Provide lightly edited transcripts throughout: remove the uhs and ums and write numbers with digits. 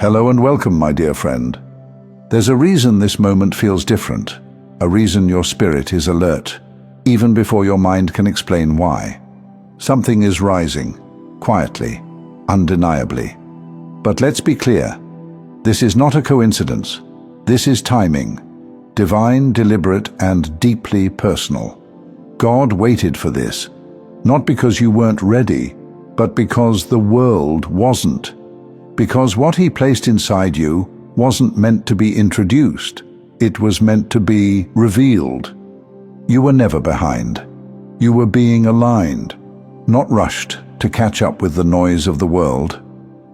Hello and welcome, my dear friend. There's a reason this moment feels different, a reason your spirit is alert, even before your mind can explain why. Something is rising, quietly, undeniably. But let's be clear, this is not a coincidence. This is timing, divine, deliberate, and deeply personal. God waited for this, not because you weren't ready, but because the world wasn't. Because what he placed inside you wasn't meant to be introduced. It was meant to be revealed. You were never behind. You were being aligned, not rushed to catch up with the noise of the world,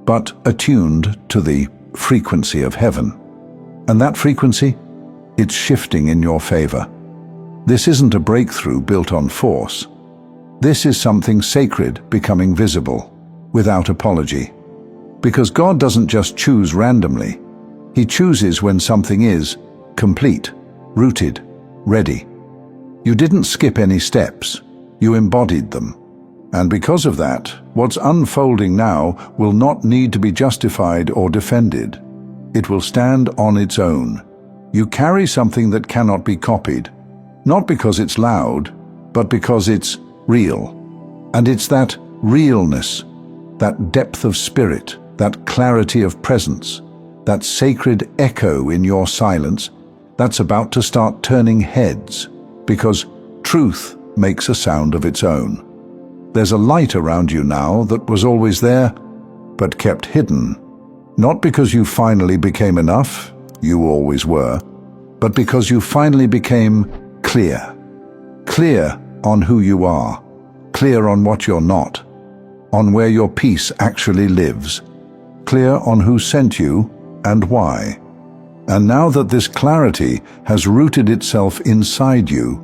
but attuned to the frequency of heaven. And that frequency, it's shifting in your favor. This isn't a breakthrough built on force. This is something sacred becoming visible, without apology. Because God doesn't just choose randomly. He chooses when something is complete, rooted, ready. You didn't skip any steps. You embodied them. And because of that, what's unfolding now will not need to be justified or defended. It will stand on its own. You carry something that cannot be copied, not because it's loud, but because it's real. And it's that realness, that depth of spirit, that clarity of presence, that sacred echo in your silence, that's about to start turning heads, because truth makes a sound of its own. There's a light around you now that was always there, but kept hidden. Not because you finally became enough, you always were, but because you finally became clear. Clear on who you are, clear on what you're not, on where your peace actually lives, clear on who sent you and why. And now that this clarity has rooted itself inside you,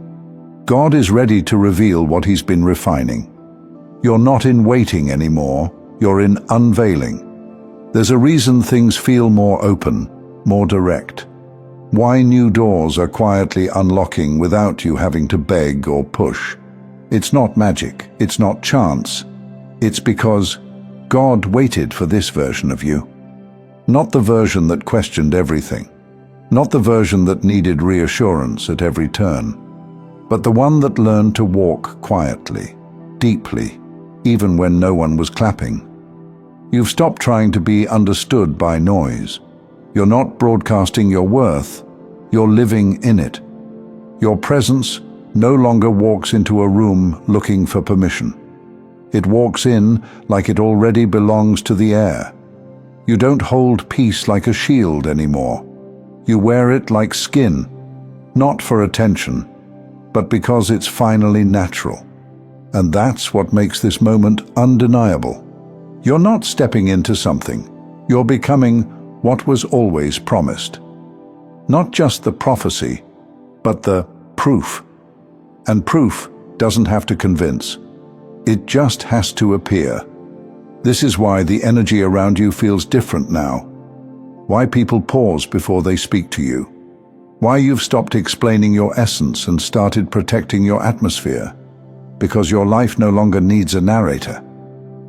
God is ready to reveal what he's been refining. You're not in waiting anymore, you're in unveiling. There's a reason things feel more open, more direct. Why new doors are quietly unlocking without you having to beg or push. It's not magic, it's not chance. It's because God waited for this version of you. Not the version that questioned everything. Not the version that needed reassurance at every turn. But the one that learned to walk quietly, deeply, even when no one was clapping. You've stopped trying to be understood by noise. You're not broadcasting your worth, you're living in it. Your presence no longer walks into a room looking for permission. It walks in like it already belongs to the air. You don't hold peace like a shield anymore. You wear it like skin, not for attention, but because it's finally natural. And that's what makes this moment undeniable. You're not stepping into something. You're becoming what was always promised. Not just the prophecy, but the proof. And proof doesn't have to convince. It just has to appear. This is why the energy around you feels different now. Why people pause before they speak to you. Why you've stopped explaining your essence and started protecting your atmosphere. Because your life no longer needs a narrator.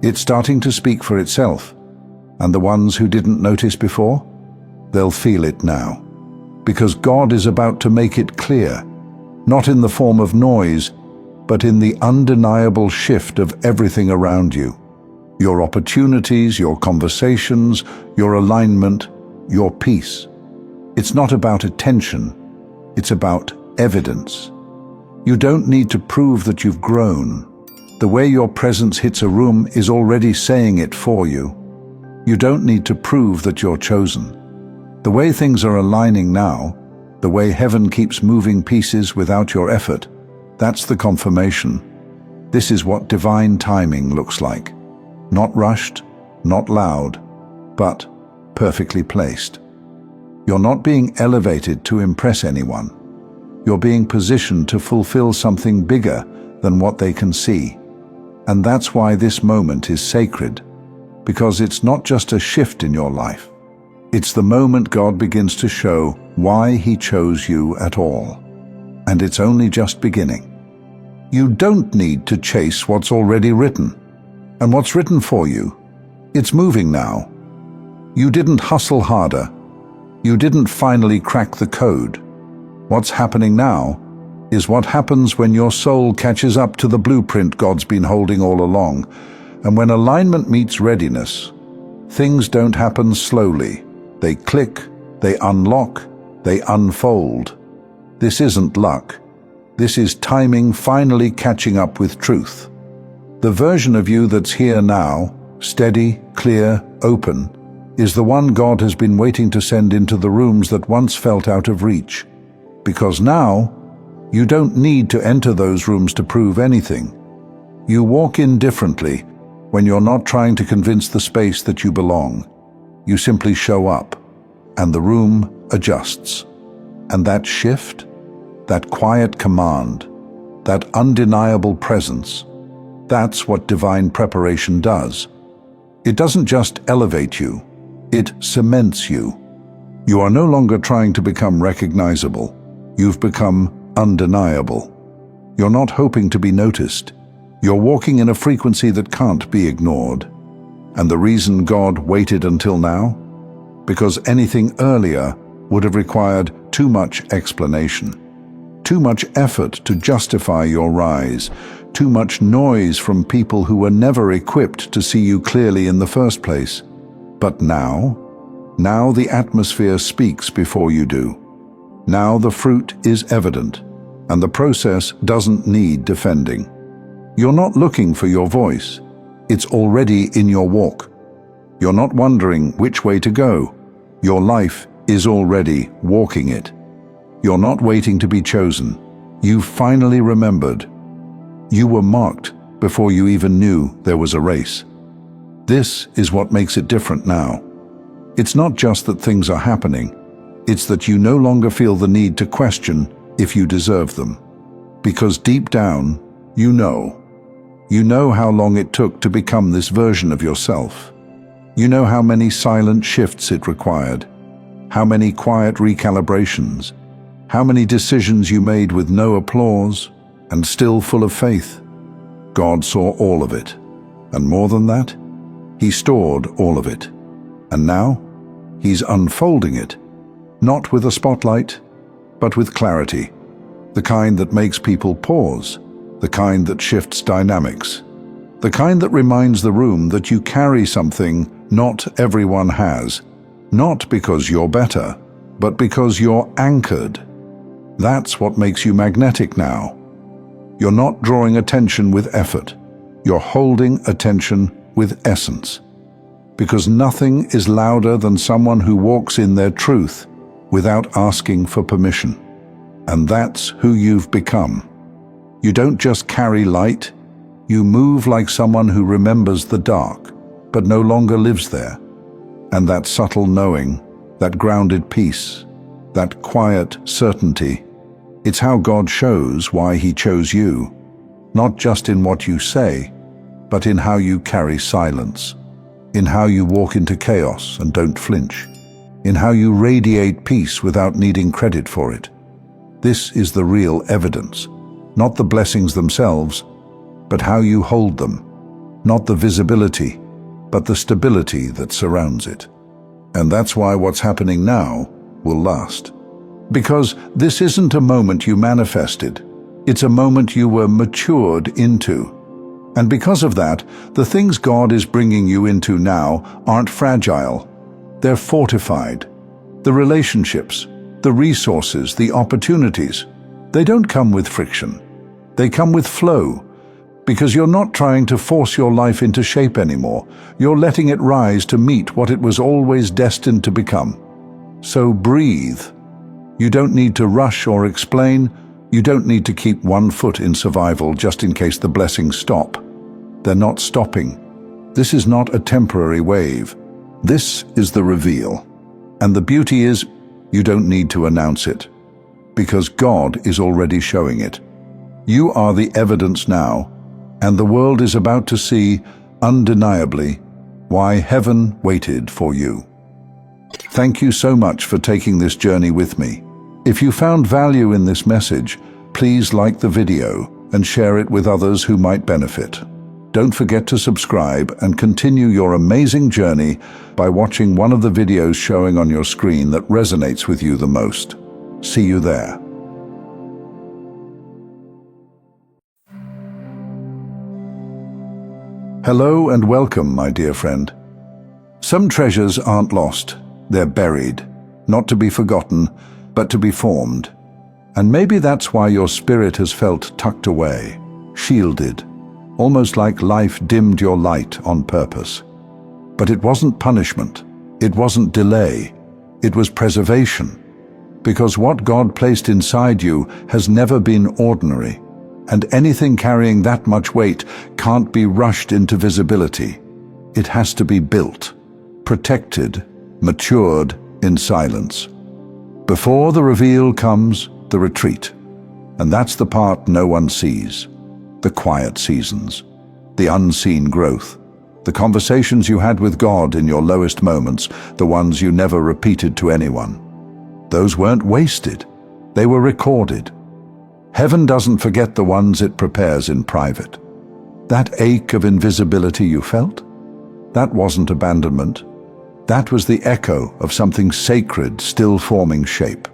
It's starting to speak for itself. And the ones who didn't notice before, they'll feel it now. Because God is about to make it clear, not in the form of noise, but in the undeniable shift of everything around you. Your opportunities, your conversations, your alignment, your peace. It's not about attention, it's about evidence. You don't need to prove that you've grown. The way your presence hits a room is already saying it for you. You don't need to prove that you're chosen. The way things are aligning now, the way heaven keeps moving pieces without your effort, that's the confirmation. This is what divine timing looks like. Not rushed, not loud, but perfectly placed. You're not being elevated to impress anyone. You're being positioned to fulfill something bigger than what they can see. And that's why this moment is sacred, because it's not just a shift in your life. It's the moment God begins to show why he chose you at all. And it's only just beginning. You don't need to chase what's already written. And what's written for you, it's moving now. You didn't hustle harder. You didn't finally crack the code. What's happening now is what happens when your soul catches up to the blueprint God's been holding all along. And when alignment meets readiness, things don't happen slowly. They click, they unlock, they unfold. This isn't luck. This is timing finally catching up with truth. The version of you that's here now, steady, clear, open, is the one God has been waiting to send into the rooms that once felt out of reach. Because now, you don't need to enter those rooms to prove anything. You walk in differently when you're not trying to convince the space that you belong. You simply show up, and the room adjusts. And that shift, that quiet command, that undeniable presence, that's what divine preparation does. It doesn't just elevate you, it cements you. You are no longer trying to become recognizable. You've become undeniable. You're not hoping to be noticed. You're walking in a frequency that can't be ignored. And the reason God waited until now? Because anything earlier would have required too much explanation, too much effort to justify your rise, too much noise from people who were never equipped to see you clearly in the first place. But now the atmosphere speaks before you do. Now the fruit is evident, and the process doesn't need defending. You're not looking for your voice. It's already in your walk. You're not wondering which way to go. Your life is already walking it. You're not waiting to be chosen. You've finally remembered. You were marked before you even knew there was a race. This is what makes it different now. It's not just that things are happening. It's that you no longer feel the need to question if you deserve them. Because deep down, you know. You know how long it took to become this version of yourself. You know how many silent shifts it required, how many quiet recalibrations, how many decisions you made with no applause and still full of faith. God saw all of it, and more than that, He stored all of it. And now, He's unfolding it, not with a spotlight, but with clarity, the kind that makes people pause, the kind that shifts dynamics, the kind that reminds the room that you carry something not everyone has, not because you're better, but because you're anchored. That's what makes you magnetic now. You're not drawing attention with effort. You're holding attention with essence. Because nothing is louder than someone who walks in their truth without asking for permission. And that's who you've become. You don't just carry light, you move like someone who remembers the dark, but no longer lives there. And that subtle knowing, that grounded peace, that quiet certainty, it's how God shows why He chose you, not just in what you say, but in how you carry silence, in how you walk into chaos and don't flinch, in how you radiate peace without needing credit for it. This is the real evidence, not the blessings themselves, but how you hold them, not the visibility, but the stability that surrounds it. And that's why what's happening now will last. Because this isn't a moment you manifested, it's a moment you were matured into. And because of that, the things God is bringing you into now aren't fragile, they're fortified. The relationships, the resources, the opportunities, they don't come with friction. They come with flow, because you're not trying to force your life into shape anymore. You're letting it rise to meet what it was always destined to become. So breathe. You don't need to rush or explain. You don't need to keep one foot in survival just in case the blessings stop. They're not stopping. This is not a temporary wave. This is the reveal. And the beauty is, you don't need to announce it, because God is already showing it. You are the evidence now, and the world is about to see, undeniably, why heaven waited for you. Thank you so much for taking this journey with me. If you found value in this message, please like the video and share it with others who might benefit. don't forget to subscribe and continue your amazing journey by watching one of the videos showing on your screen that resonates with you the most. See you there. Hello and welcome, my dear friend. Some treasures aren't lost, they're buried, not to be forgotten, but to be formed. And maybe that's why your spirit has felt tucked away, shielded, almost like life dimmed your light on purpose. But it wasn't punishment, it wasn't delay, it was preservation. Because what God placed inside you has never been ordinary, and anything carrying that much weight can't be rushed into visibility. It has to be built, protected, matured in silence. Before the reveal comes the retreat, and that's the part no one sees. The quiet seasons, the unseen growth, the conversations you had with God in your lowest moments, the ones you never repeated to anyone. Those weren't wasted, they were recorded. Heaven doesn't forget the ones it prepares in private. That ache of invisibility you felt? That wasn't abandonment. That was the echo of something sacred still forming shape.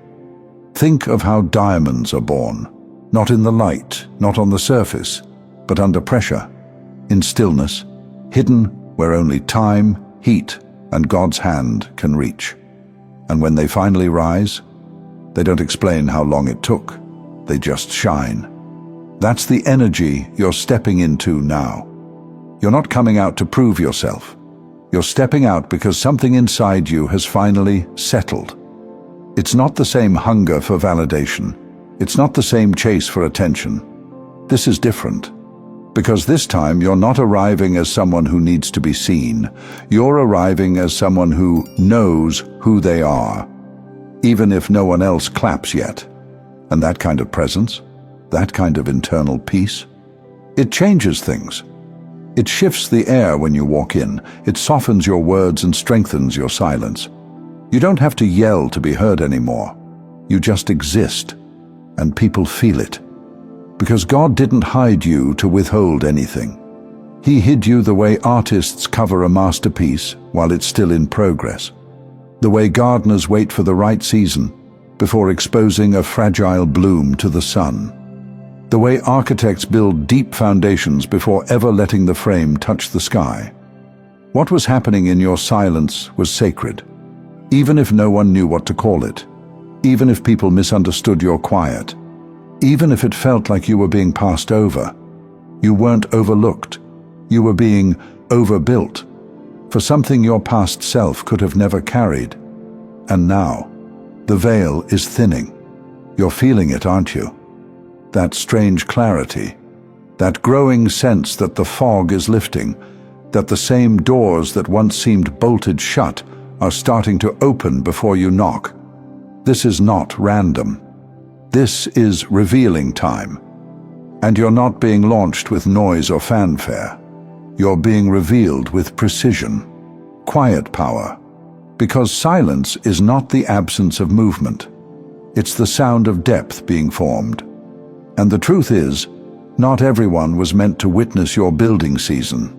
Think of how diamonds are born, not in the light, not on the surface, but under pressure, in stillness, hidden where only time, heat, and God's hand can reach. And when they finally rise, they don't explain how long it took. They just shine. That's the energy you're stepping into now. You're not coming out to prove yourself. You're stepping out because something inside you has finally settled. It's not the same hunger for validation. It's not the same chase for attention. This is different. Because this time you're not arriving as someone who needs to be seen. You're arriving as someone who knows who they are, even if no one else claps yet. And that kind of presence, that kind of internal peace, it changes things. It shifts the air when you walk in. It softens your words and strengthens your silence. You don't have to yell to be heard anymore. You just exist, and people feel it. Because God didn't hide you to withhold anything. He hid you the way artists cover a masterpiece while it's still in progress. The way gardeners wait for the right season before exposing a fragile bloom to the sun. The way architects build deep foundations before ever letting the frame touch the sky. What was happening in your silence was sacred, even if no one knew what to call it, even if people misunderstood your quiet, even if it felt like you were being passed over. You weren't overlooked. You were being overbuilt for something your past self could have never carried. And now, the veil is thinning. You're feeling it, aren't you? That strange clarity, that growing sense that the fog is lifting, that the same doors that once seemed bolted shut are starting to open before you knock. This is not random. This is revealing time. And you're not being launched with noise or fanfare. You're being revealed with precision, quiet power. Because silence is not the absence of movement. It's the sound of depth being formed. And the truth is, not everyone was meant to witness your building season.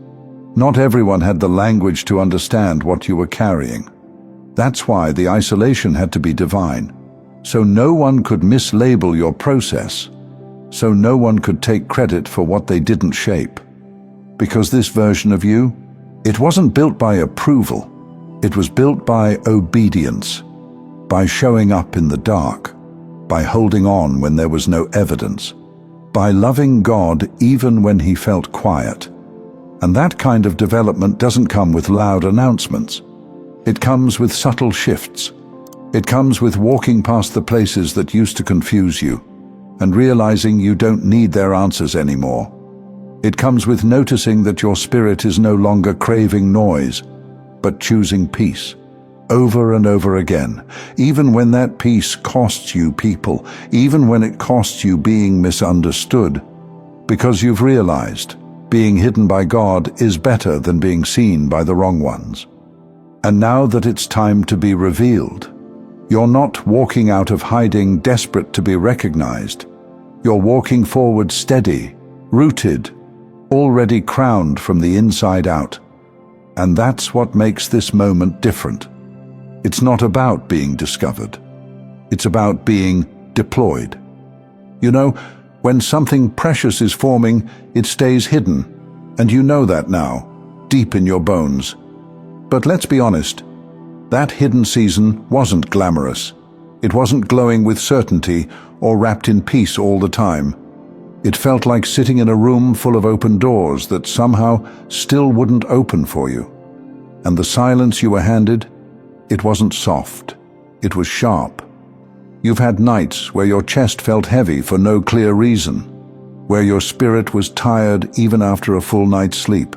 Not everyone had the language to understand what you were carrying. That's why the isolation had to be divine. So no one could mislabel your process. So no one could take credit for what they didn't shape. Because this version of you, it wasn't built by approval. It was built by obedience, by showing up in the dark, by holding on when there was no evidence, by loving God even when he felt quiet. And that kind of development doesn't come with loud announcements. It comes with subtle shifts. It comes with walking past the places that used to confuse you and realizing you don't need their answers anymore. It comes with noticing that your spirit is no longer craving noise, but choosing peace, over and over again, even when that peace costs you people, even when it costs you being misunderstood, because you've realized being hidden by God is better than being seen by the wrong ones. And now that it's time to be revealed, you're not walking out of hiding desperate to be recognized. You're walking forward steady, rooted, already crowned from the inside out. And that's what makes this moment different. It's not about being discovered. It's about being deployed. You know, when something precious is forming, it stays hidden, and you know that now, deep in your bones. But let's be honest, that hidden season wasn't glamorous. It wasn't glowing with certainty or wrapped in peace all the time. It felt like sitting in a room full of open doors that somehow still wouldn't open for you. And the silence you were handed, it wasn't soft, it was sharp. You've had nights where your chest felt heavy for no clear reason, where your spirit was tired even after a full night's sleep,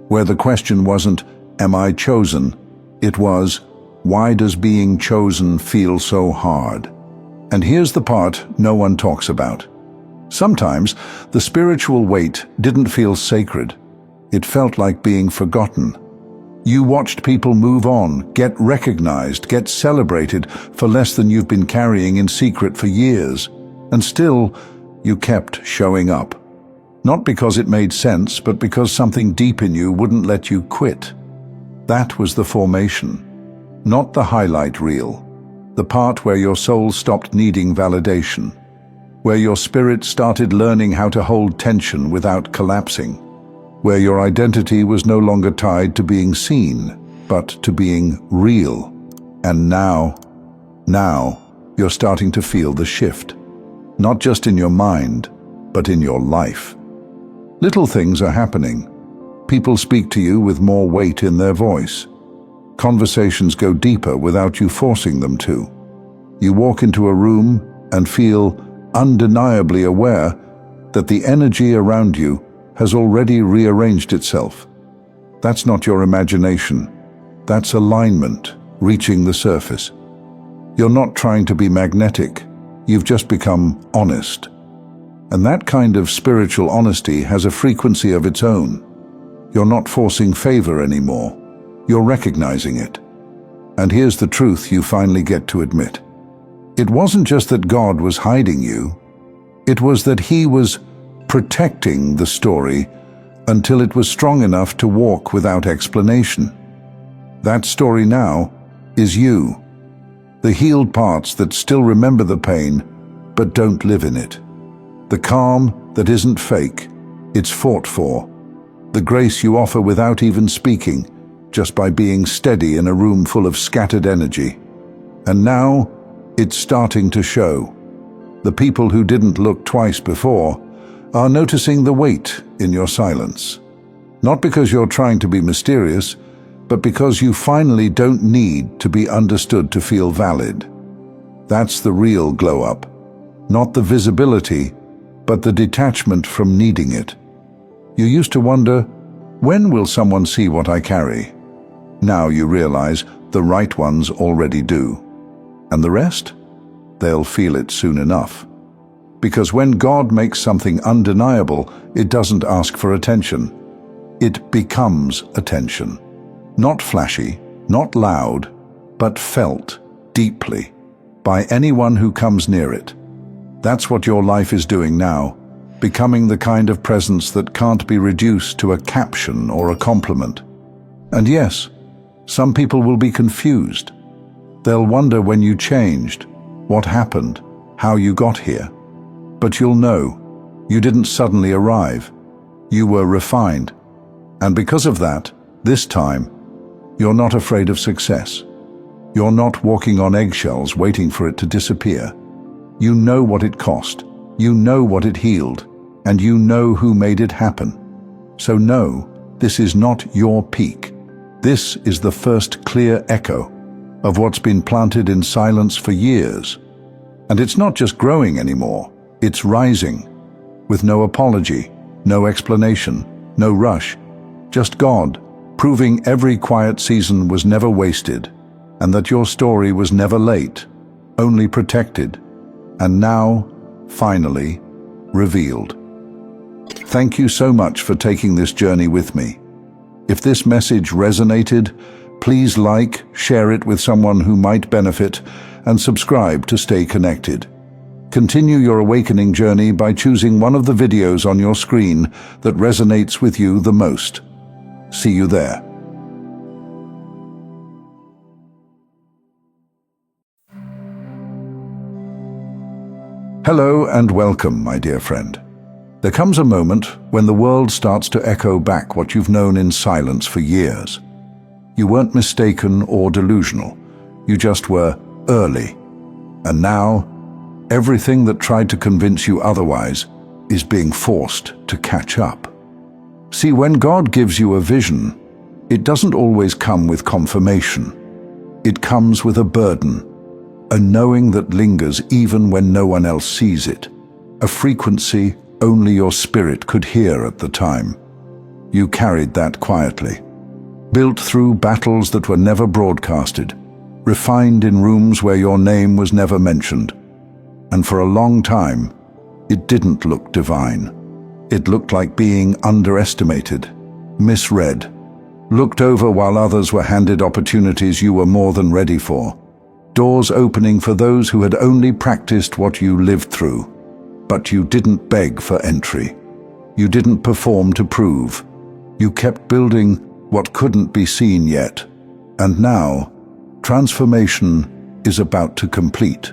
where the question wasn't, "Am I chosen?" It was, "Why does being chosen feel so hard?" And here's the part no one talks about. Sometimes the spiritual weight didn't feel sacred. It felt like being forgotten. You watched people move on, get recognized, get celebrated for less than you've been carrying in secret for years. And still, you kept showing up. Not because it made sense, but because something deep in you wouldn't let you quit. That was the formation, not the highlight reel, the part where your soul stopped needing validation, where your spirit started learning how to hold tension without collapsing, where your identity was no longer tied to being seen, but to being real. And now you're starting to feel the shift, not just in your mind, but in your life. Little things are happening. People speak to you with more weight in their voice. Conversations go deeper without you forcing them to. You walk into a room and feel undeniably aware that the energy around you has already rearranged itself. That's not your imagination. That's alignment reaching the surface. You're not trying to be magnetic. You've just become honest. And that kind of spiritual honesty has a frequency of its own. You're not forcing favor anymore. You're recognizing it. And here's the truth you finally get to admit. It wasn't just that God was hiding you. It was that He was protecting the story until it was strong enough to walk without explanation. That story now is you. The healed parts that still remember the pain, but don't live in it. The calm that isn't fake, it's fought for. The grace you offer without even speaking, just by being steady in a room full of scattered energy. And now, it's starting to show. The people who didn't look twice before are noticing the weight in your silence. Not because you're trying to be mysterious, but because you finally don't need to be understood to feel valid. That's the real glow-up. Not the visibility, but the detachment from needing it. You used to wonder, when will someone see what I carry? Now you realize the right ones already do. And the rest? They'll feel it soon enough. Because when God makes something undeniable, it doesn't ask for attention. It becomes attention. Not flashy, not loud, but felt deeply by anyone who comes near it. That's what your life is doing now, becoming the kind of presence that can't be reduced to a caption or a compliment. And yes, some people will be confused. They'll wonder when you changed, what happened, how you got here. But you'll know, you didn't suddenly arrive. You were refined. And because of that, this time, you're not afraid of success. You're not walking on eggshells waiting for it to disappear. You know what it cost, you know what it healed, and you know who made it happen. So no, this is not your peak. This is the first clear echo of what's been planted in silence for years. And it's not just growing anymore, it's rising, with no apology, no explanation, no rush, just God, proving every quiet season was never wasted, and that your story was never late, only protected, and now, finally, revealed. Thank you so much for taking this journey with me. If this message resonated, please like, share it with someone who might benefit, and subscribe to stay connected. Continue your awakening journey by choosing one of the videos on your screen that resonates with you the most. See you there. Hello and welcome, my dear friend. There comes a moment when the world starts to echo back what you've known in silence for years. You weren't mistaken or delusional. You just were early. And now, everything that tried to convince you otherwise is being forced to catch up. See, when God gives you a vision, it doesn't always come with confirmation. It comes with a burden, a knowing that lingers even when no one else sees it, a frequency only your spirit could hear at the time. You carried that quietly, built through battles that were never broadcasted, refined in rooms where your name was never mentioned. And for a long time, it didn't look divine. It looked like being underestimated, misread, looked over while others were handed opportunities you were more than ready for. Doors opening for those who had only practiced what you lived through. But you didn't beg for entry. You didn't perform to prove. You kept building what couldn't be seen yet. And now, transformation is about to complete.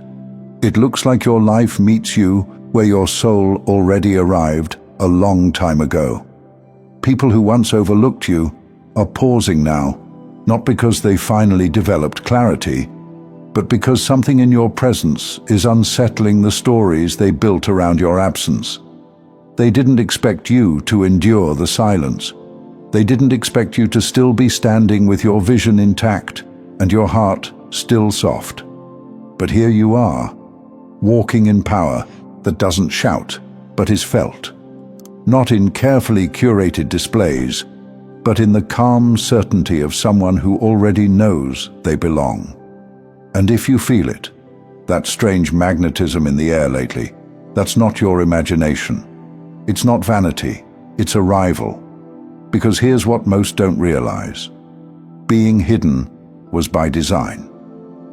It looks like your life meets you where your soul already arrived a long time ago. People who once overlooked you are pausing now, not because they finally developed clarity, but because something in your presence is unsettling the stories they built around your absence. They didn't expect you to endure the silence. They didn't expect you to still be standing with your vision intact and your heart still soft. But here you are, walking in power that doesn't shout, but is felt. Not in carefully curated displays, but in the calm certainty of someone who already knows they belong. And if you feel it, that strange magnetism in the air lately, that's not your imagination. It's not vanity, it's arrival. Because here's what most don't realize. Being hidden was by design.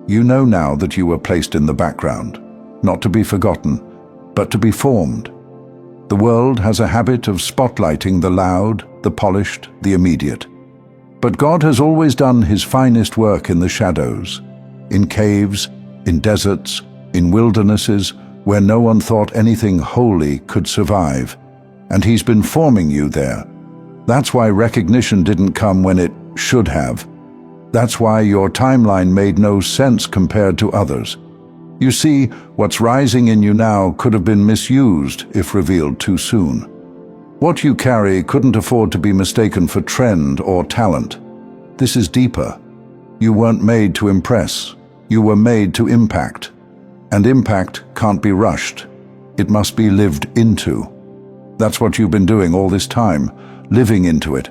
You know now that you were placed in the background, not to be forgotten, but to be formed. The world has a habit of spotlighting the loud, the polished, the immediate. But God has always done his finest work in the shadows. In caves, in deserts, in wildernesses, where no one thought anything holy could survive. And he's been forming you there. That's why recognition didn't come when it should have. That's why your timeline made no sense compared to others. You see, what's rising in you now could have been misused if revealed too soon. What you carry couldn't afford to be mistaken for trend or talent. This is deeper. You weren't made to impress. You were made to impact. And impact can't be rushed. It must be lived into. That's what you've been doing all this time, living into it.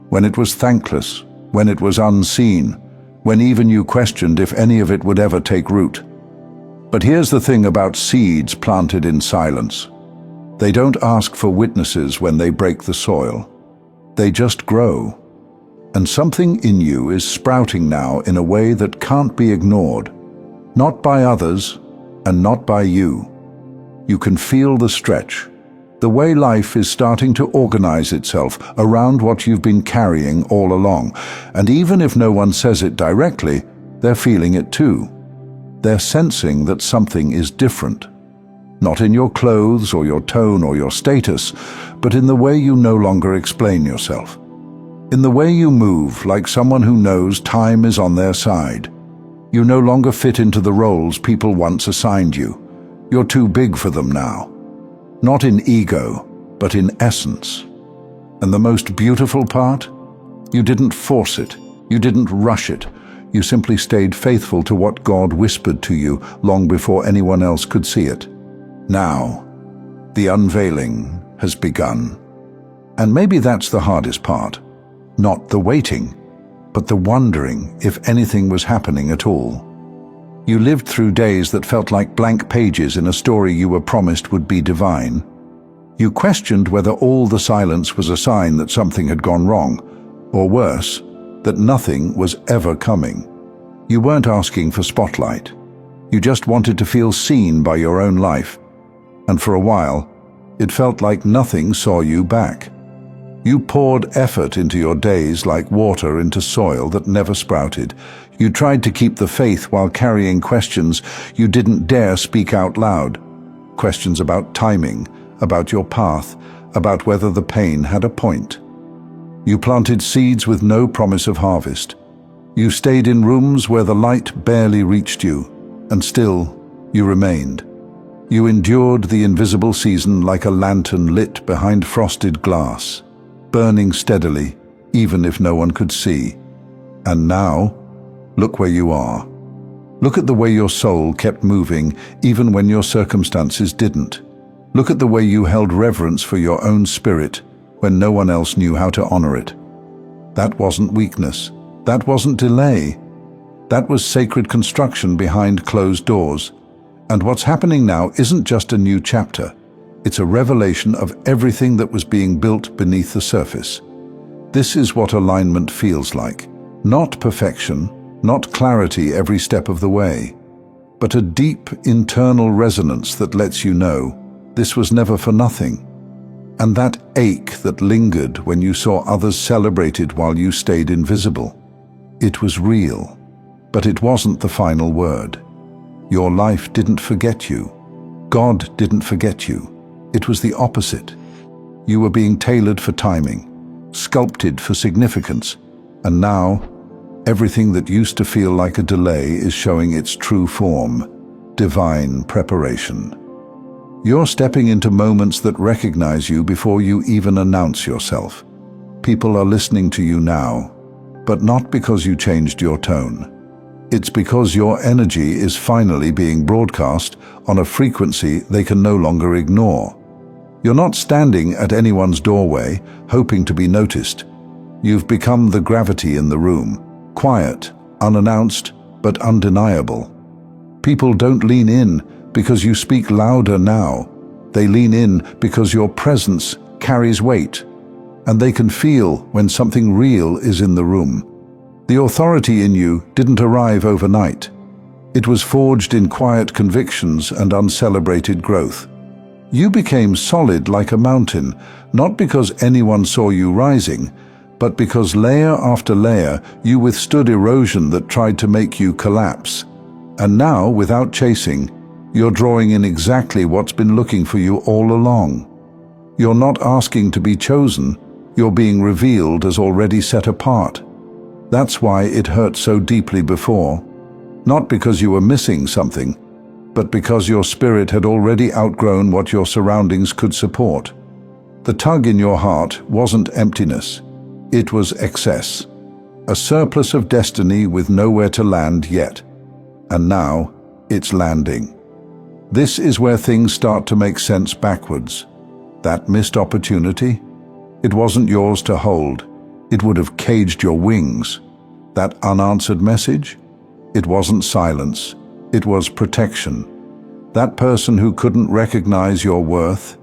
When it was thankless, when it was unseen, when even you questioned if any of it would ever take root. But here's the thing about seeds planted in silence. They don't ask for witnesses when they break the soil. They just grow. And something in you is sprouting now in a way that can't be ignored. Not by others, and not by you. You can feel the stretch. The way life is starting to organize itself around what you've been carrying all along. And even if no one says it directly, they're feeling it too. They're sensing that something is different. Not in your clothes or your tone or your status, but in the way you no longer explain yourself. In the way you move like someone who knows time is on their side. You no longer fit into the roles people once assigned you. You're too big for them now. Not in ego, but in essence. And the most beautiful part? You didn't force it. You didn't rush it. You simply stayed faithful to what God whispered to you long before anyone else could see it. Now, the unveiling has begun. And maybe that's the hardest part. Not the waiting, but the wondering if anything was happening at all. You lived through days that felt like blank pages in a story you were promised would be divine. You questioned whether all the silence was a sign that something had gone wrong, or worse, that nothing was ever coming. You weren't asking for spotlight. You just wanted to feel seen by your own life. And for a while, it felt like nothing saw you back. You poured effort into your days like water into soil that never sprouted. You tried to keep the faith while carrying questions you didn't dare speak out loud. Questions about timing, about your path, about whether the pain had a point. You planted seeds with no promise of harvest. You stayed in rooms where the light barely reached you, and still you remained. You endured the invisible season like a lantern lit behind frosted glass, burning steadily, even if no one could see. And now, look where you are. Look at the way your soul kept moving, even when your circumstances didn't. Look at the way you held reverence for your own spirit when no one else knew how to honor it. That wasn't weakness. That wasn't delay. That was sacred construction behind closed doors. And what's happening now isn't just a new chapter. It's a revelation of everything that was being built beneath the surface. This is what alignment feels like. Not perfection, not clarity every step of the way, but a deep internal resonance that lets you know this was never for nothing. And that ache that lingered when you saw others celebrated while you stayed invisible. It was real, but it wasn't the final word. Your life didn't forget you. God didn't forget you. It was the opposite. You were being tailored for timing, sculpted for significance, and now, everything that used to feel like a delay is showing its true form, divine preparation. You're stepping into moments that recognize you before you even announce yourself. People are listening to you now, but not because you changed your tone. It's because your energy is finally being broadcast on a frequency they can no longer ignore. You're not standing at anyone's doorway, hoping to be noticed. You've become the gravity in the room, quiet, unannounced, but undeniable. People don't lean in because you speak louder now. They lean in because your presence carries weight, and they can feel when something real is in the room. The authority in you didn't arrive overnight. It was forged in quiet convictions and uncelebrated growth. You became solid like a mountain, not because anyone saw you rising, but because layer after layer you withstood erosion that tried to make you collapse. And now, without chasing, you're drawing in exactly what's been looking for you all along. You're not asking to be chosen, you're being revealed as already set apart. That's why it hurt so deeply before. Not because you were missing something, but because your spirit had already outgrown what your surroundings could support. The tug in your heart wasn't emptiness, it was excess. A surplus of destiny with nowhere to land yet. And now, it's landing. This is where things start to make sense backwards. That missed opportunity? It wasn't yours to hold. It would have caged your wings. That unanswered message? It wasn't silence. It was protection. That person who couldn't recognize your worth?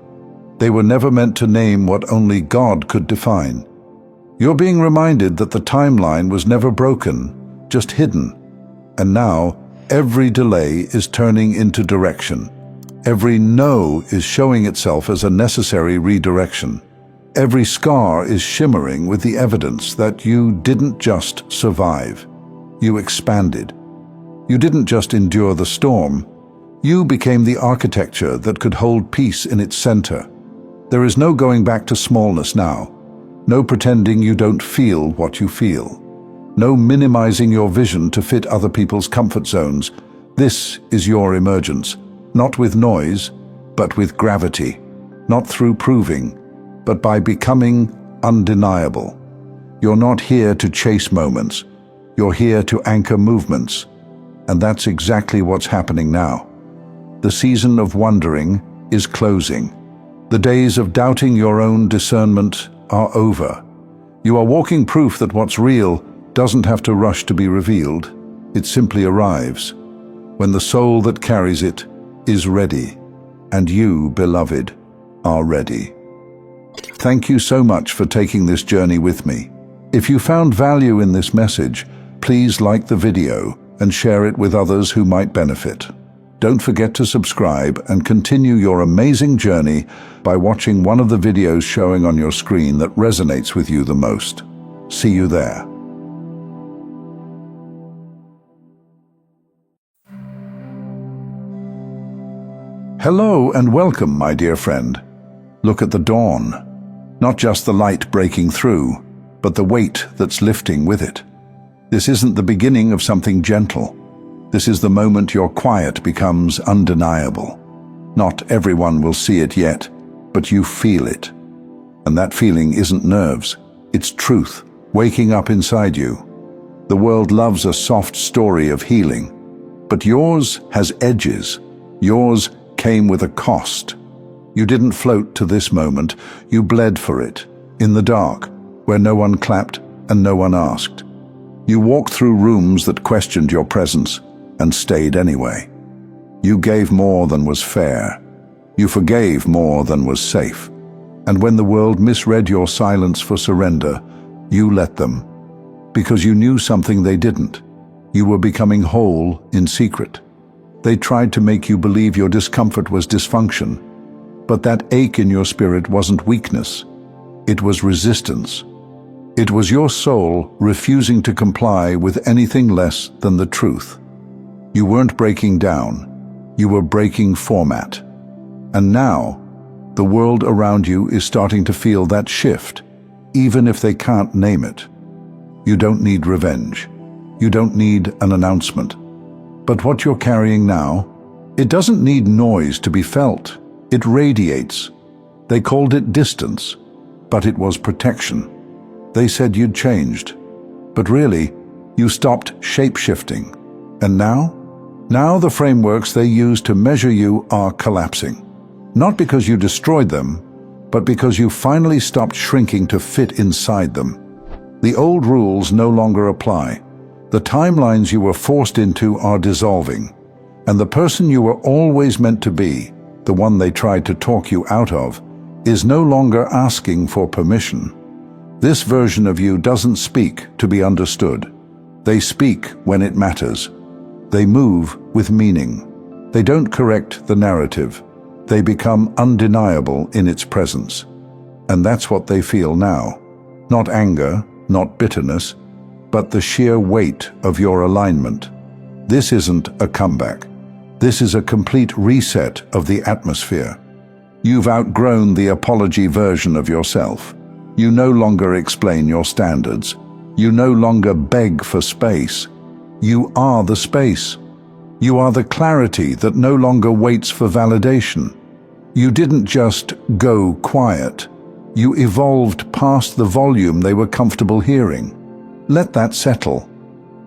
They were never meant to name what only God could define. You're being reminded that the timeline was never broken, just hidden. And now, every delay is turning into direction. Every no is showing itself as a necessary redirection. Every scar is shimmering with the evidence that you didn't just survive. You expanded. You didn't just endure the storm. You became the architecture that could hold peace in its center. There is no going back to smallness now. No pretending you don't feel what you feel. No minimizing your vision to fit other people's comfort zones. This is your emergence, not with noise, but with gravity. Not through proving, but by becoming undeniable. You're not here to chase moments. You're here to anchor movements. And that's exactly what's happening now. The season of wondering is closing. The days of doubting your own discernment are over. You are walking proof that what's real doesn't have to rush to be revealed. It simply arrives when the soul that carries it is ready, and you, beloved, are ready. Thank you so much for taking this journey with me. If you found value in this message, please like the video, and share it with others who might benefit. Don't forget to subscribe and continue your amazing journey by watching one of the videos showing on your screen that resonates with you the most. See you there. Hello and welcome, my dear friend. Look at the dawn. Not just the light breaking through, but the weight that's lifting with it. This isn't the beginning of something gentle. This is the moment your quiet becomes undeniable. Not everyone will see it yet, but you feel it. And that feeling isn't nerves, it's truth, waking up inside you. The world loves a soft story of healing, but yours has edges. Yours came with a cost. You didn't float to this moment, you bled for it, in the dark, where no one clapped and no one asked. You walked through rooms that questioned your presence, and stayed anyway. You gave more than was fair. You forgave more than was safe. And when the world misread your silence for surrender, you let them. Because you knew something they didn't. You were becoming whole in secret. They tried to make you believe your discomfort was dysfunction. But that ache in your spirit wasn't weakness. It was resistance. It was your soul refusing to comply with anything less than the truth. You weren't breaking down, you were breaking format. And now, the world around you is starting to feel that shift, even if they can't name it. You don't need revenge. You don't need an announcement. But what you're carrying now, it doesn't need noise to be felt. It radiates. They called it distance, but it was protection. They said you'd changed, but really, you stopped shape-shifting. And now? Now the frameworks they use to measure you are collapsing. Not because you destroyed them, but because you finally stopped shrinking to fit inside them. The old rules no longer apply. The timelines you were forced into are dissolving. And the person you were always meant to be, the one they tried to talk you out of, is no longer asking for permission. This version of you doesn't speak to be understood. They speak when it matters. They move with meaning. They don't correct the narrative. They become undeniable in its presence. And that's what they feel now. Not anger, not bitterness, but the sheer weight of your alignment. This isn't a comeback. This is a complete reset of the atmosphere. You've outgrown the apology version of yourself. You no longer explain your standards. You no longer beg for space. You are the space. You are the clarity that no longer waits for validation. You didn't just go quiet. You evolved past the volume they were comfortable hearing. Let that settle.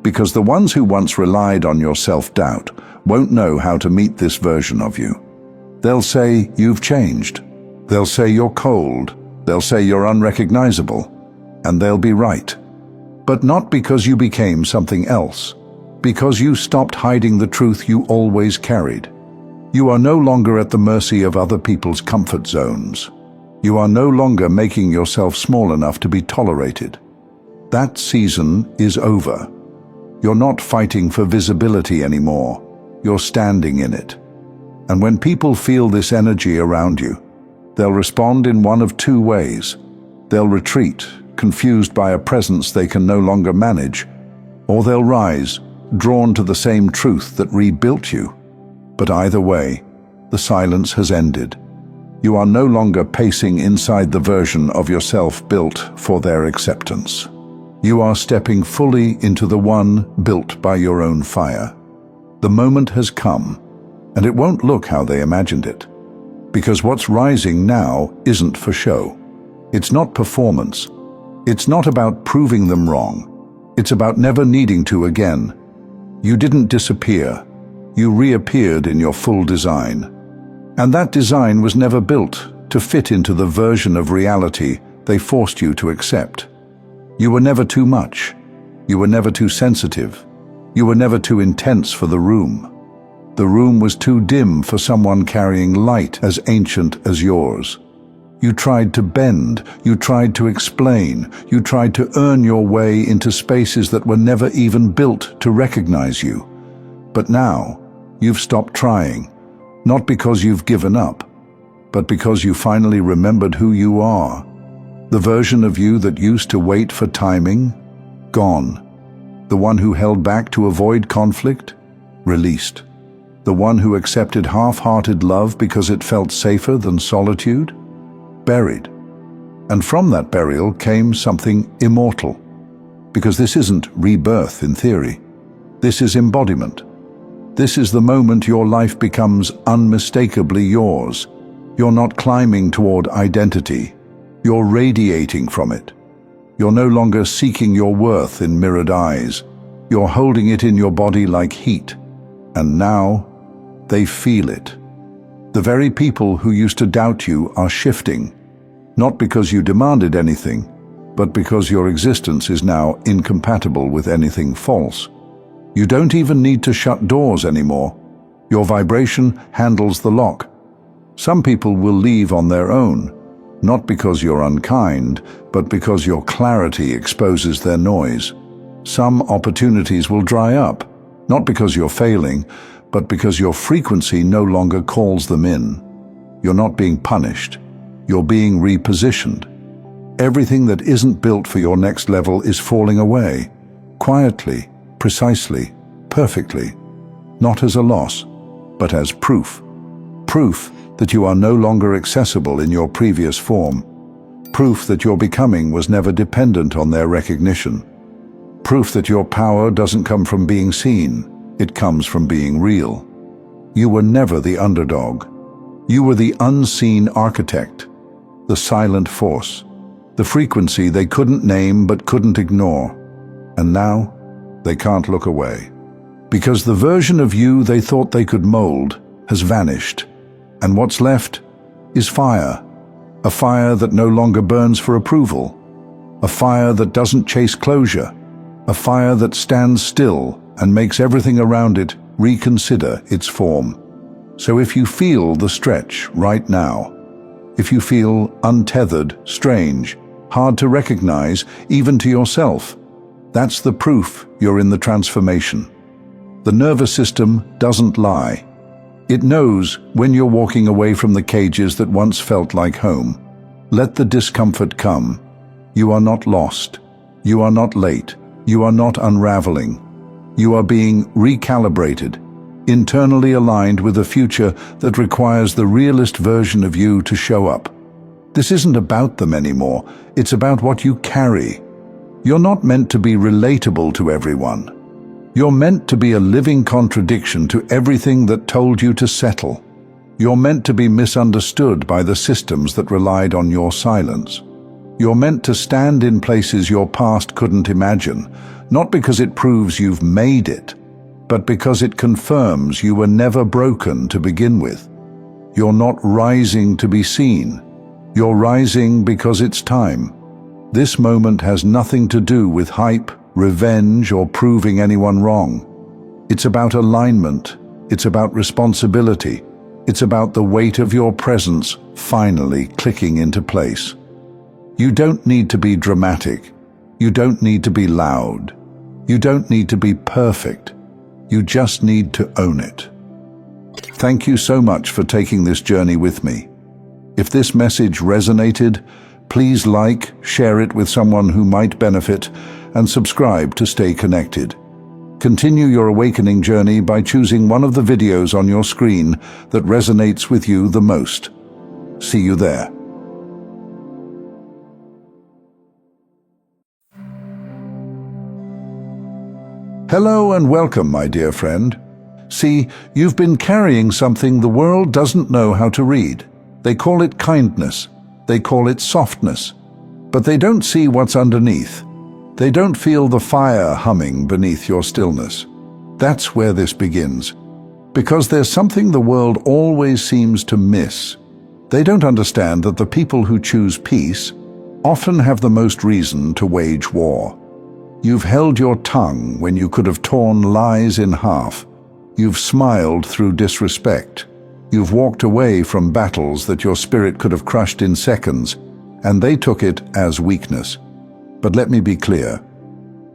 Because the ones who once relied on your self-doubt won't know how to meet this version of you. They'll say you've changed. They'll say you're cold. They'll say you're unrecognizable. And they'll be right. But not because you became something else. Because you stopped hiding the truth you always carried. You are no longer at the mercy of other people's comfort zones. You are no longer making yourself small enough to be tolerated. That season is over. You're not fighting for visibility anymore. You're standing in it. And when people feel this energy around you, they'll respond in one of two ways. They'll retreat, confused by a presence they can no longer manage, or they'll rise, drawn to the same truth that rebuilt you. But either way, the silence has ended. You are no longer pacing inside the version of yourself built for their acceptance. You are stepping fully into the one built by your own fire. The moment has come, and it won't look how they imagined it. Because what's rising now isn't for show. It's not performance. It's not about proving them wrong. It's about never needing to again. You didn't disappear. You reappeared in your full design. And that design was never built to fit into the version of reality they forced you to accept. You were never too much. You were never too sensitive. You were never too intense for the room. The room was too dim for someone carrying light as ancient as yours. You tried to bend, you tried to explain, you tried to earn your way into spaces that were never even built to recognize you. But now, you've stopped trying, not because you've given up, but because you finally remembered who you are. The version of you that used to wait for timing, gone. The one who held back to avoid conflict, released. The one who accepted half-hearted love because it felt safer than solitude, buried. And from that burial came something immortal. Because this isn't rebirth in theory. This is embodiment. This is the moment your life becomes unmistakably yours. You're not climbing toward identity. You're radiating from it. You're no longer seeking your worth in mirrored eyes. You're holding it in your body like heat. And now, they feel it. The very people who used to doubt you are shifting. Not because you demanded anything, but because your existence is now incompatible with anything false. You don't even need to shut doors anymore. Your vibration handles the lock. Some people will leave on their own, not because you're unkind, but because your clarity exposes their noise. Some opportunities will dry up, not because you're failing, but because your frequency no longer calls them in. You're not being punished. You're being repositioned. Everything that isn't built for your next level is falling away, quietly, precisely, perfectly, not as a loss, but as proof. Proof that you are no longer accessible in your previous form. Proof that your becoming was never dependent on their recognition. Proof that your power doesn't come from being seen, it comes from being real. You were never the underdog. You were the unseen architect, the silent force, the frequency they couldn't name but couldn't ignore. And now, they can't look away. Because the version of you they thought they could mold has vanished. And what's left is fire. A fire that no longer burns for approval. A fire that doesn't chase closure. A fire that stands still and makes everything around it reconsider its form. So if you feel the stretch right now, if you feel untethered, strange, hard to recognize even to yourself, that's the proof you're in the transformation. The nervous system doesn't lie. It knows when you're walking away from the cages that once felt like home. Let the discomfort come. You are not lost. You are not late. You are not unraveling. You are being recalibrated, internally aligned with a future that requires the realist version of you to show up. This isn't about them anymore. It's about what you carry. You're not meant to be relatable to everyone. You're meant to be a living contradiction to everything that told you to settle. You're meant to be misunderstood by the systems that relied on your silence. You're meant to stand in places your past couldn't imagine, not because it proves you've made it, but because it confirms you were never broken to begin with. You're not rising to be seen. You're rising because it's time. This moment has nothing to do with hype, revenge, or proving anyone wrong. It's about alignment. It's about responsibility. It's about the weight of your presence finally clicking into place. You don't need to be dramatic. You don't need to be loud. You don't need to be perfect. You just need to own it. Thank you so much for taking this journey with me. If this message resonated, please like, share it with someone who might benefit, and subscribe to stay connected. Continue your awakening journey by choosing one of the videos on your screen that resonates with you the most. See you there. Hello and welcome, my dear friend. See, you've been carrying something the world doesn't know how to read. They call it kindness. They call it softness. But they don't see what's underneath. They don't feel the fire humming beneath your stillness. That's where this begins. Because there's something the world always seems to miss. They don't understand that the people who choose peace often have the most reason to wage war. You've held your tongue when you could have torn lies in half. You've smiled through disrespect. You've walked away from battles that your spirit could have crushed in seconds, and they took it as weakness. But let me be clear.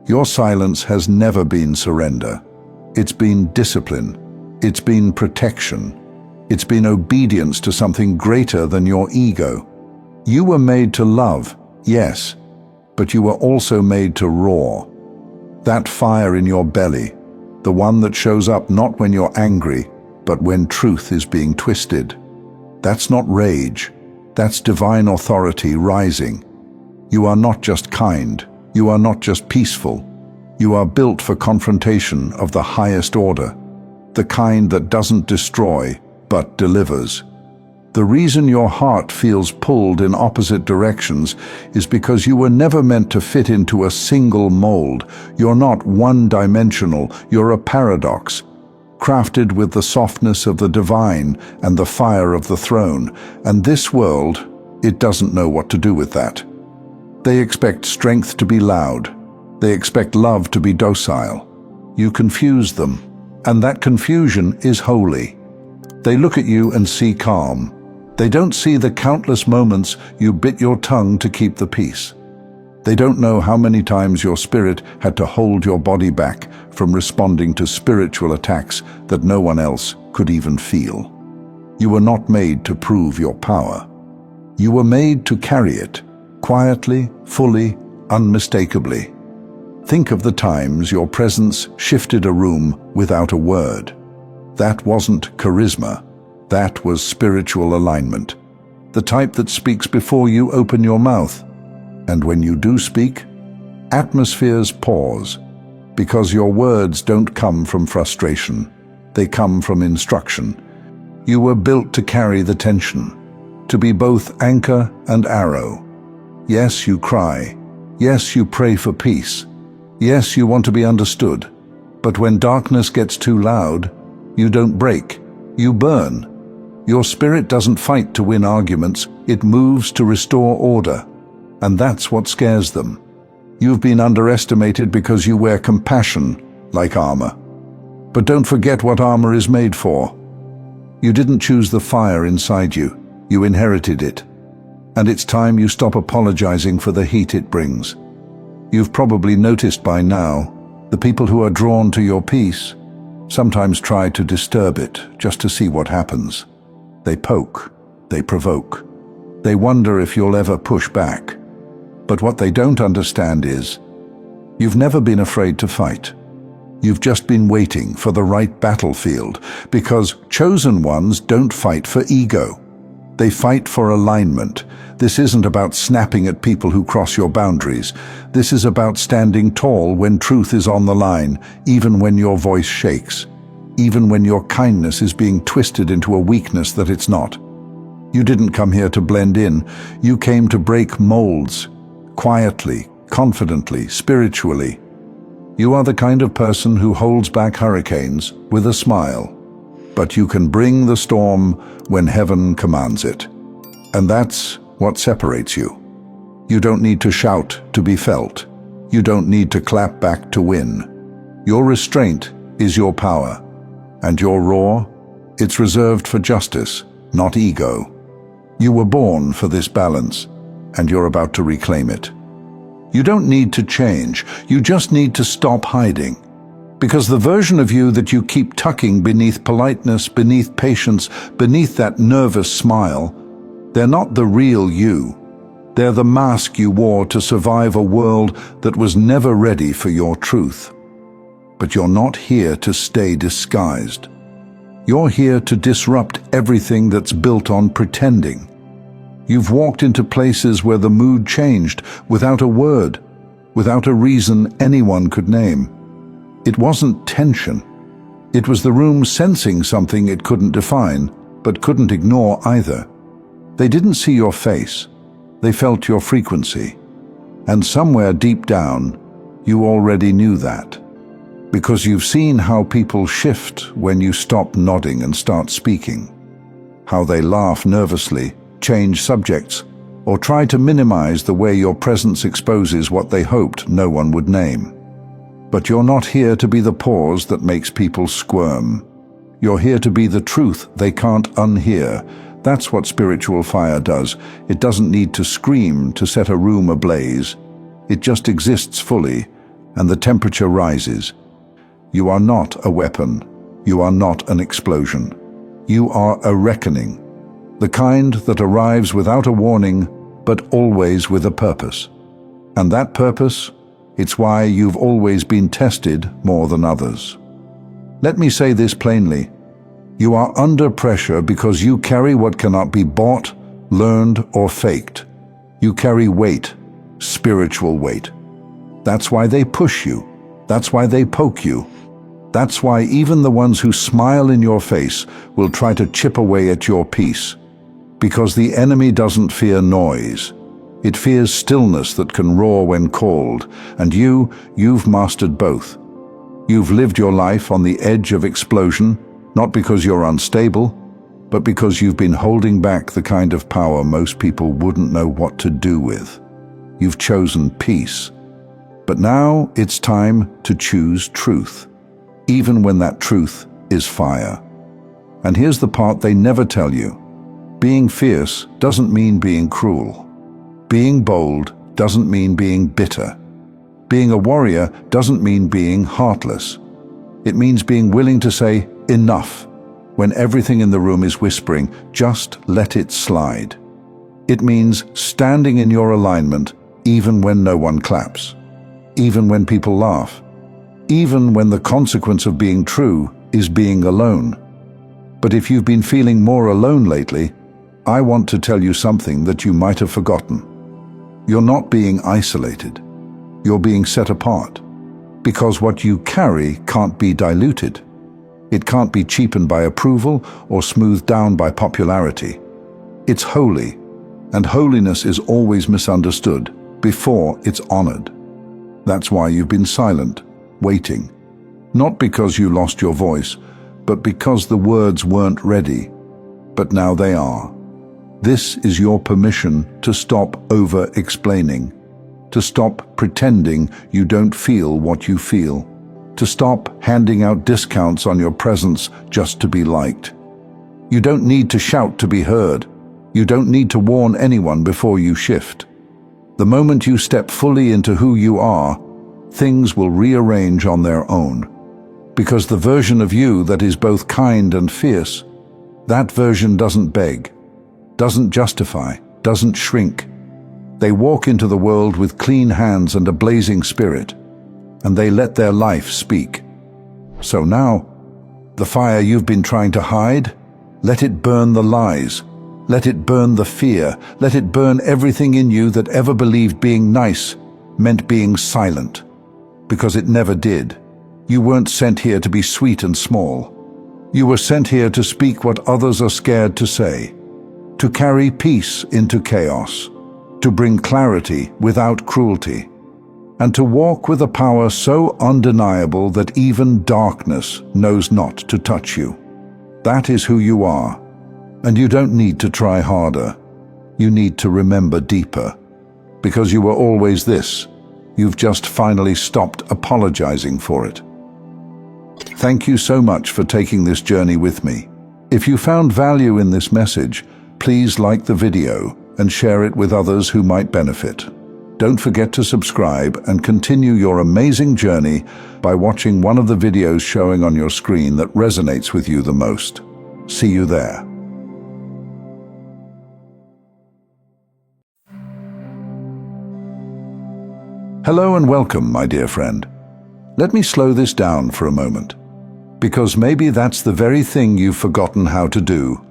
Your silence has never been surrender. It's been discipline. It's been protection. It's been obedience to something greater than your ego. You were made to love, yes, but you were also made to roar. That fire in your belly, the one that shows up not when you're angry, but when truth is being twisted. That's not rage. That's divine authority rising. You are not just kind. You are not just peaceful. You are built for confrontation of the highest order, the kind that doesn't destroy, but delivers. The reason your heart feels pulled in opposite directions is because you were never meant to fit into a single mold. You're not one-dimensional, you're a paradox, crafted with the softness of the divine and the fire of the throne. And this world, it doesn't know what to do with that. They expect strength to be loud. They expect love to be docile. You confuse them, and that confusion is holy. They look at you and see calm. They don't see the countless moments you bit your tongue to keep the peace. They don't know how many times your spirit had to hold your body back from responding to spiritual attacks that no one else could even feel. You were not made to prove your power. You were made to carry it, quietly, fully, unmistakably. Think of the times your presence shifted a room without a word. That wasn't charisma. That was spiritual alignment. The type that speaks before you open your mouth. And when you do speak, atmospheres pause, because your words don't come from frustration. They come from instruction. You were built to carry the tension, to be both anchor and arrow. Yes, you cry. Yes, you pray for peace. Yes, you want to be understood. But when darkness gets too loud, you don't break. You burn. Your spirit doesn't fight to win arguments, it moves to restore order. And that's what scares them. You've been underestimated because you wear compassion like armor. But don't forget what armor is made for. You didn't choose the fire inside you, you inherited it. And it's time you stop apologizing for the heat it brings. You've probably noticed by now, the people who are drawn to your peace sometimes try to disturb it just to see what happens. They poke, they provoke. They wonder if you'll ever push back. But what they don't understand is, you've never been afraid to fight. You've just been waiting for the right battlefield, because chosen ones don't fight for ego. They fight for alignment. This isn't about snapping at people who cross your boundaries. This is about standing tall when truth is on the line, even when your voice shakes. Even when your kindness is being twisted into a weakness that it's not. You didn't come here to blend in. You came to break molds. Quietly, confidently, spiritually. You are the kind of person who holds back hurricanes with a smile. But you can bring the storm when heaven commands it. And that's what separates you. You don't need to shout to be felt. You don't need to clap back to win. Your restraint is your power. And your roar, it's reserved for justice, not ego. You were born for this balance, and you're about to reclaim it. You don't need to change, you just need to stop hiding. Because the version of you that you keep tucking beneath politeness, beneath patience, beneath that nervous smile, they're not the real you. They're the mask you wore to survive a world that was never ready for your truth. But you're not here to stay disguised. You're here to disrupt everything that's built on pretending. You've walked into places where the mood changed without a word, without a reason anyone could name. It wasn't tension. It was the room sensing something it couldn't define, but couldn't ignore either. They didn't see your face. They felt your frequency. And somewhere deep down, you already knew that. Because you've seen how people shift when you stop nodding and start speaking. How they laugh nervously, change subjects, or try to minimize the way your presence exposes what they hoped no one would name. But you're not here to be the pause that makes people squirm. You're here to be the truth they can't unhear. That's what spiritual fire does. It doesn't need to scream to set a room ablaze. It just exists fully, and the temperature rises. You are not a weapon. You are not an explosion. You are a reckoning. The kind that arrives without a warning, but always with a purpose. And that purpose, it's why you've always been tested more than others. Let me say this plainly. You are under pressure because you carry what cannot be bought, learned, or faked. You carry weight, spiritual weight. That's why they push you. That's why they poke you. That's why even the ones who smile in your face will try to chip away at your peace. Because the enemy doesn't fear noise. It fears stillness that can roar when called, and you've mastered both. You've lived your life on the edge of explosion, not because you're unstable, but because you've been holding back the kind of power most people wouldn't know what to do with. You've chosen peace. But now it's time to choose truth, even when that truth is fire. And here's the part they never tell you. Being fierce doesn't mean being cruel. Being bold doesn't mean being bitter. Being a warrior doesn't mean being heartless. It means being willing to say, enough, when everything in the room is whispering, just let it slide. It means standing in your alignment even when no one claps, even when people laugh, even when the consequence of being true is being alone. But if you've been feeling more alone lately, I want to tell you something that you might have forgotten. You're not being isolated. You're being set apart. Because what you carry can't be diluted. It can't be cheapened by approval or smoothed down by popularity. It's holy, and holiness is always misunderstood before it's honored. That's why you've been silent, waiting. Not because you lost your voice, but because the words weren't ready. But now they are. This is your permission to stop over-explaining, to stop pretending you don't feel what you feel, to stop handing out discounts on your presence just to be liked. You don't need to shout to be heard. You don't need to warn anyone before you shift. The moment you step fully into who you are, things will rearrange on their own. Because the version of you that is both kind and fierce, that version doesn't beg, doesn't justify, doesn't shrink. They walk into the world with clean hands and a blazing spirit, and they let their life speak. So now, the fire you've been trying to hide, let it burn the lies, let it burn the fear, let it burn everything in you that ever believed being nice meant being silent. Because it never did. You weren't sent here to be sweet and small. You were sent here to speak what others are scared to say. To carry peace into chaos, to bring clarity without cruelty, and to walk with a power so undeniable that even darkness knows not to touch you. That is who you are, and you don't need to try harder. You need to remember deeper, because you were always this. You've just finally stopped apologizing for it. Thank you so much for taking this journey with me. If you found value in this message, please like the video and share it with others who might benefit. Don't forget to subscribe and continue your amazing journey by watching one of the videos showing on your screen that resonates with you the most. See you there. Hello and welcome, my dear friend. Let me slow this down for a moment, because maybe that's the very thing you've forgotten how to do.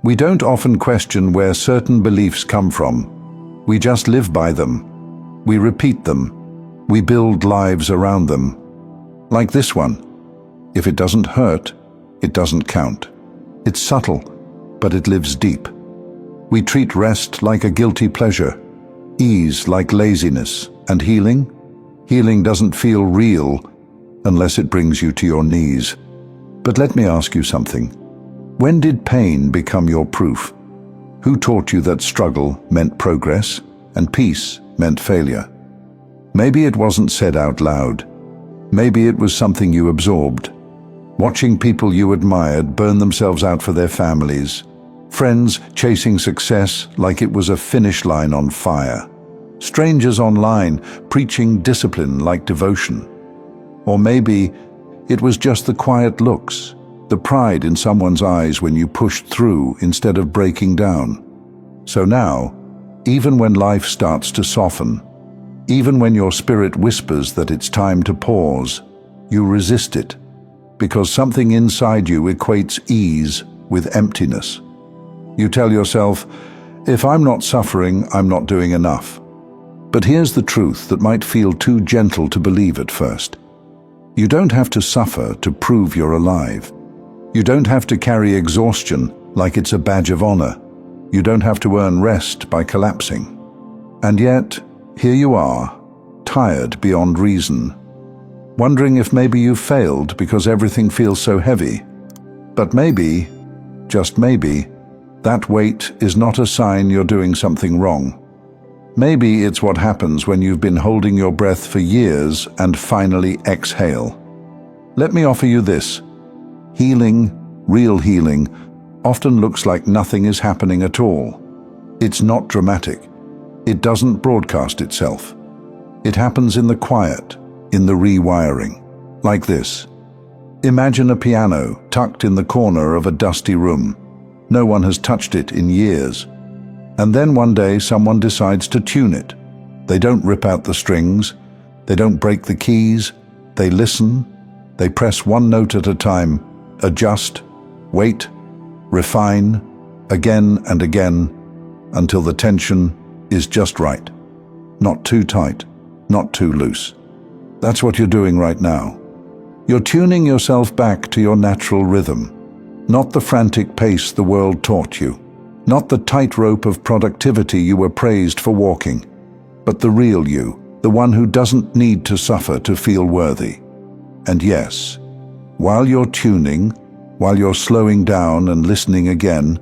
We don't often question where certain beliefs come from. We just live by them. We repeat them. We build lives around them. Like this one. If it doesn't hurt, it doesn't count. It's subtle, but it lives deep. We treat rest like a guilty pleasure, ease like laziness, and healing? Healing doesn't feel real unless it brings you to your knees. But let me ask you something. When did pain become your proof? Who taught you that struggle meant progress and peace meant failure? Maybe it wasn't said out loud. Maybe it was something you absorbed. watching people you admired burn themselves out for their families, friends chasing success like it was a finish line on fire, strangers online preaching discipline like devotion. Or maybe it was just the quiet looks, the pride in someone's eyes when you pushed through instead of breaking down. So now, even when life starts to soften, even when your spirit whispers that it's time to pause, you resist it, because something inside you equates ease with emptiness. You tell yourself, if I'm not suffering, I'm not doing enough. But here's the truth that might feel too gentle to believe at first. You don't have to suffer to prove you're alive. You don't have to carry exhaustion like it's a badge of honor. You don't have to earn rest by collapsing. And yet, here you are, tired beyond reason, wondering if maybe you've failed because everything feels so heavy. But maybe, just maybe, that weight is not a sign you're doing something wrong. Maybe it's what happens when you've been holding your breath for years and finally exhale. Let me offer you this. Healing, real healing, often looks like nothing is happening at all. It's not dramatic. It doesn't broadcast itself. It happens in the quiet, in the rewiring. Like this. Imagine a piano tucked in the corner of a dusty room. No one has touched it in years. And then one day someone decides to tune it. They don't rip out the strings. They don't break the keys. They listen. They press one note at a time, adjust, wait, refine, again and again, until the tension is just right. Not too tight, not too loose. That's what you're doing right now. You're tuning yourself back to your natural rhythm, not the frantic pace the world taught you, not the tightrope of productivity you were praised for walking, but the real you, the one who doesn't need to suffer to feel worthy. And yes, while you're tuning, while you're slowing down and listening again,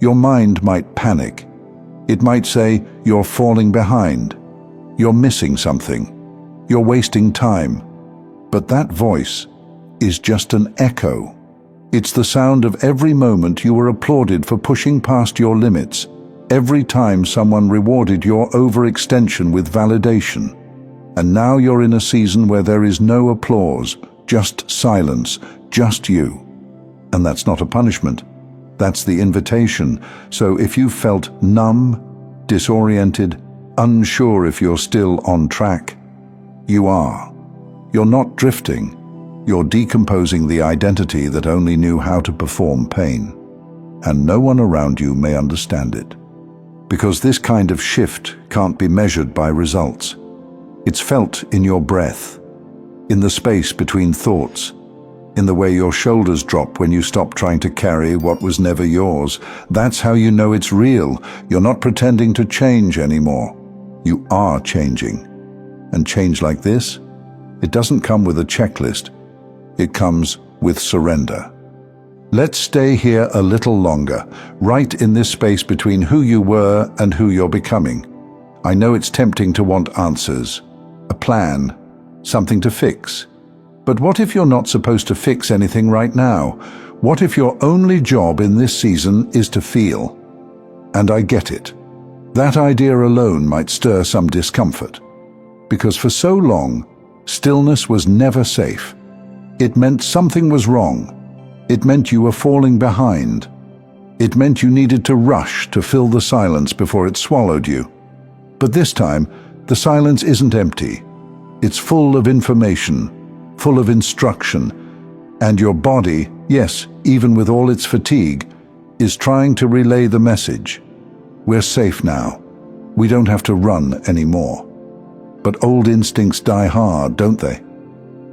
your mind might panic. It might say you're falling behind, you're missing something, you're wasting time. But that voice is just an echo. It's the sound of every moment you were applauded for pushing past your limits, every time someone rewarded your overextension with validation. And now you're in a season where there is no applause, just silence, just you. And that's not a punishment. That's the invitation. So if you felt numb, disoriented, unsure if you're still on track, you are. You're not drifting. You're decomposing the identity that only knew how to perform pain. And no one around you may understand it. Because this kind of shift can't be measured by results. It's felt in your breath, in the space between thoughts, in the way your shoulders drop when you stop trying to carry what was never yours. That's how you know it's real. You're not pretending to change anymore. You are changing. And change like this, it doesn't come with a checklist. It comes with surrender. Let's stay here a little longer, right in this space between who you were and who you're becoming. I know it's tempting to want answers, a plan, something to fix. But what if you're not supposed to fix anything right now? What if your only job in this season is to feel? And I get it. That idea alone might stir some discomfort. Because for so long, stillness was never safe. It meant something was wrong. It meant you were falling behind. It meant you needed to rush to fill the silence before it swallowed you. But this time, the silence isn't empty. It's full of information, full of instruction, and your body, yes, even with all its fatigue, is trying to relay the message. We're safe now. We don't have to run anymore. But old instincts die hard, don't they?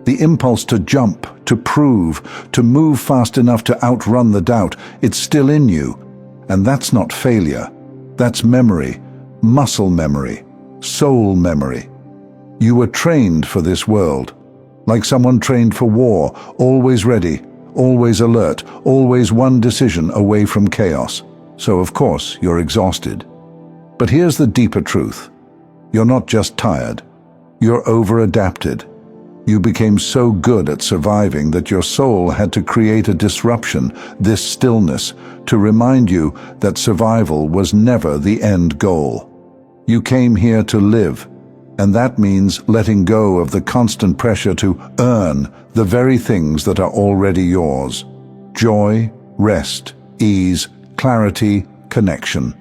The impulse to jump, to prove, to move fast enough to outrun the doubt, it's still in you. And that's not failure. That's memory, muscle memory, soul memory. You were trained for this world, like someone trained for war, always ready, always alert, always one decision away from chaos. So of course you're exhausted. But here's the deeper truth. You're not just tired. You're over-adapted. You became so good at surviving that your soul had to create a disruption, this stillness, to remind you that survival was never the end goal. You came here to live, and that means letting go of the constant pressure to earn the very things that are already yours. Joy, rest, ease, clarity, connection.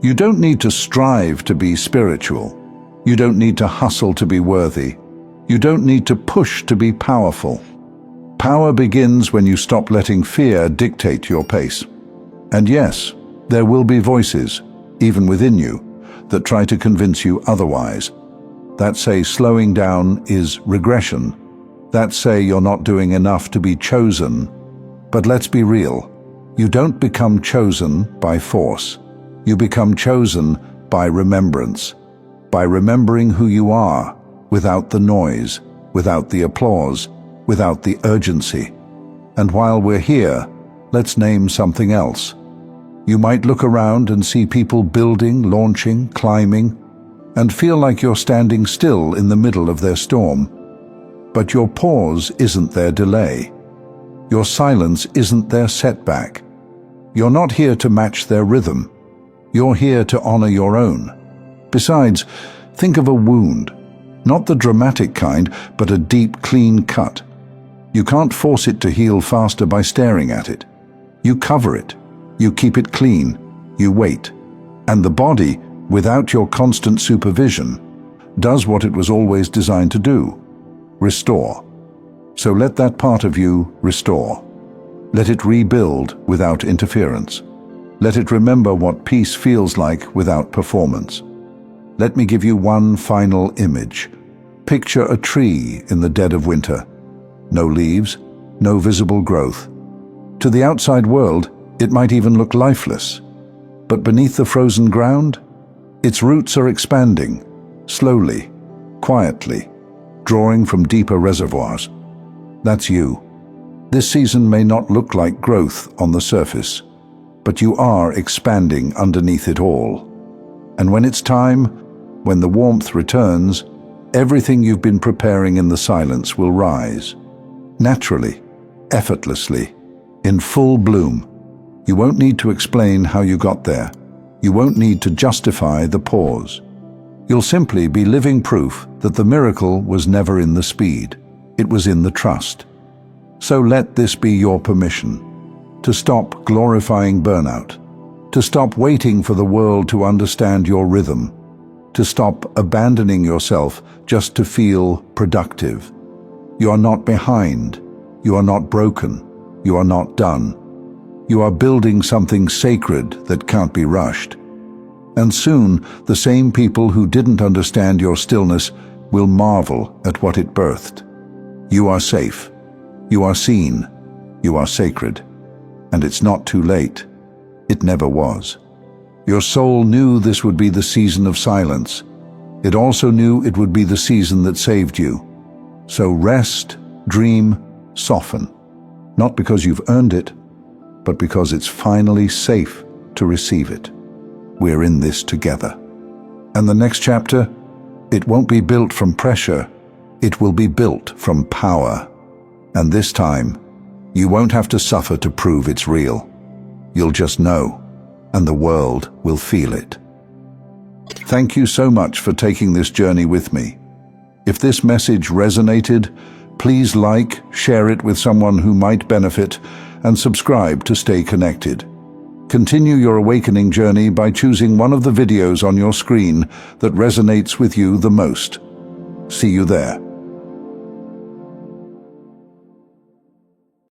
You don't need to strive to be spiritual. You don't need to hustle to be worthy. You don't need to push to be powerful. Power begins when you stop letting fear dictate your pace. And yes, there will be voices, even within you, that try to convince you otherwise. That say slowing down is regression. That say you're not doing enough to be chosen. But let's be real. You don't become chosen by force. You become chosen by remembrance. By remembering who you are, without the noise, without the applause, without the urgency. And while we're here, let's name something else. You might look around and see people building, launching, climbing, and feel like you're standing still in the middle of their storm. But your pause isn't their delay. Your silence isn't their setback. You're not here to match their rhythm. You're here to honor your own. Besides, think of a wound. Not the dramatic kind, but a deep, clean cut. You can't force it to heal faster by staring at it. You cover it. You keep it clean. You wait. And the body, without your constant supervision, does what it was always designed to do: restore. So let that part of you restore. Let it rebuild without interference. Let it remember what peace feels like without performance. Let me give you one final image. Picture a tree in the dead of winter. No leaves, no visible growth. To the outside world, it might even look lifeless. But beneath the frozen ground, its roots are expanding, slowly, quietly, drawing from deeper reservoirs. That's you. This season may not look like growth on the surface, but you are expanding underneath it all. And when it's time, when the warmth returns, everything you've been preparing in the silence will rise. Naturally, effortlessly, in full bloom. You won't need to explain how you got there. You won't need to justify the pause. You'll simply be living proof that the miracle was never in the speed. It was in the trust. So let this be your permission to stop glorifying burnout, to stop waiting for the world to understand your rhythm, to stop abandoning yourself just to feel productive. You are not behind. You are not broken. You are not done. You are building something sacred that can't be rushed. And soon, the same people who didn't understand your stillness will marvel at what it birthed. You are safe. You are seen. You are sacred. And it's not too late. It never was. Your soul knew this would be the season of silence. It also knew it would be the season that saved you. So rest, dream, soften. Not because you've earned it, but because it's finally safe to receive it. We're in this together. And the next chapter, it won't be built from pressure. It will be built from power. And this time, you won't have to suffer to prove it's real. You'll just know, and the world will feel it. Thank you so much for taking this journey with me. If this message resonated, please like, share it with someone who might benefit, and subscribe to stay connected. Continue your awakening journey by choosing one of the videos on your screen that resonates with you the most. See you there.